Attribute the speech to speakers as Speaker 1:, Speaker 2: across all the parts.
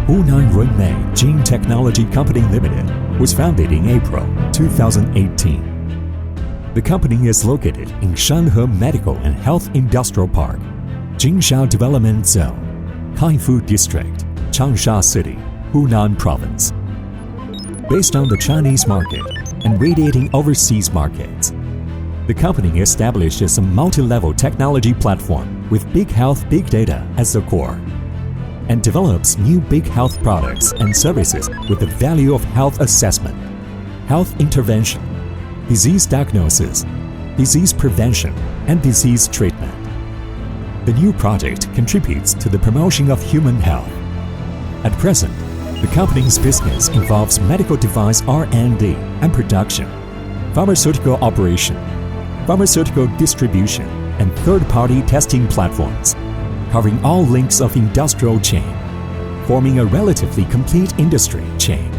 Speaker 1: Runmei Gene Technology Company Limited was founded in April 2018. The company is located in Shanhe Medical and Health Industrial Park, Jinsha Development Zone, Haifu District, Changsha City, Hunan Province. Based on the Chinese market and radiating overseas markets, the company establishes a multi-level technology platform with big health big data as the core, and develops new big health products and services with the value of health assessment, health intervention, disease diagnosis, disease prevention, and disease treatment. The new project contributes to the promotion of human health. At present, the company's business involves medical device R&D and production, pharmaceutical operation, pharmaceutical distribution, and third-party testing platforms, covering all links of industrial chain, forming a relatively complete industry chain.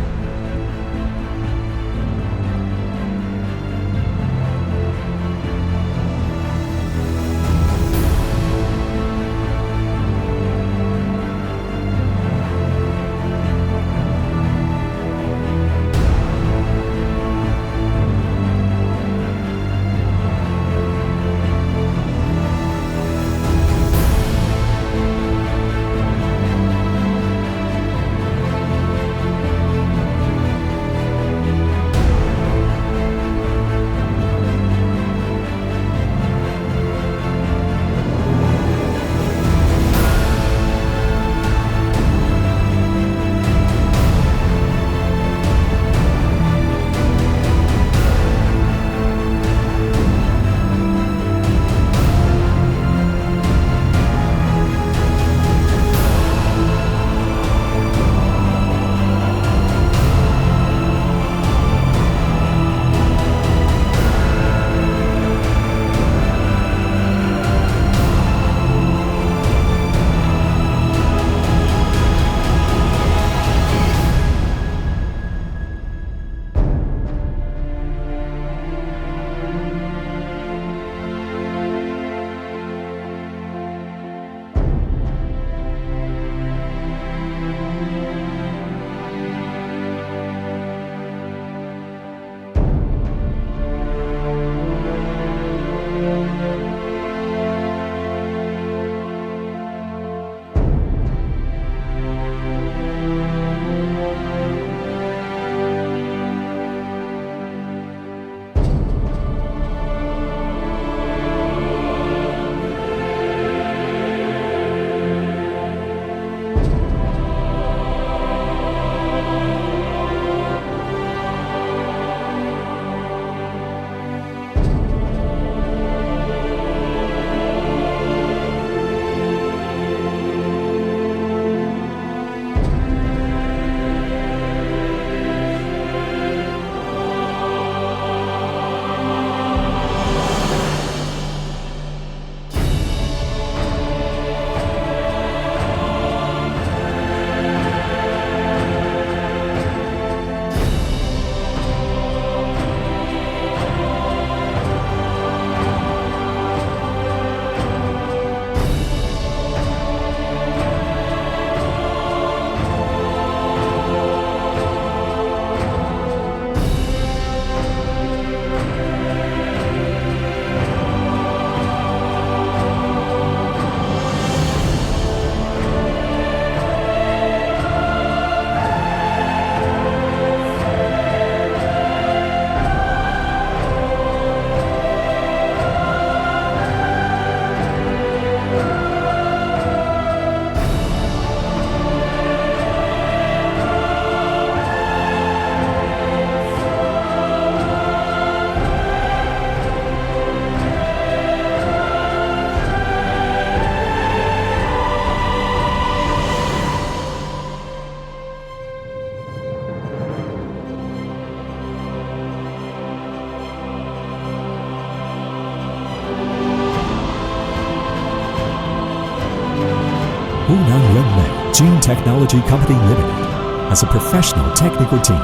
Speaker 1: Runmei Gene Technology Company Limited has a professional technical team,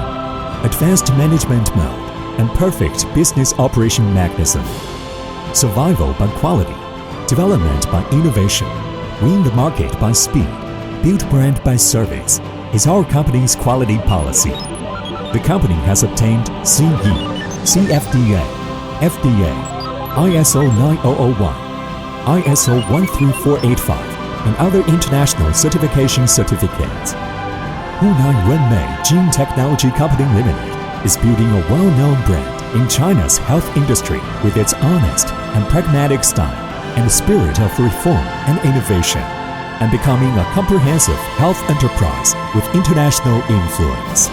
Speaker 1: advanced management mode, and perfect business operation mechanism. Survival by quality, development by innovation, win the market by speed, build brand by service, is our company's quality policy. The company has obtained CE, CFDA, FDA, ISO 9001, ISO 13485, and other international certification certificates. Runmei Gene-Technology Company Limited is building a well-known brand in China's health industry with its honest and pragmatic style and the spirit of reform and innovation, and becoming a comprehensive health enterprise with international influence.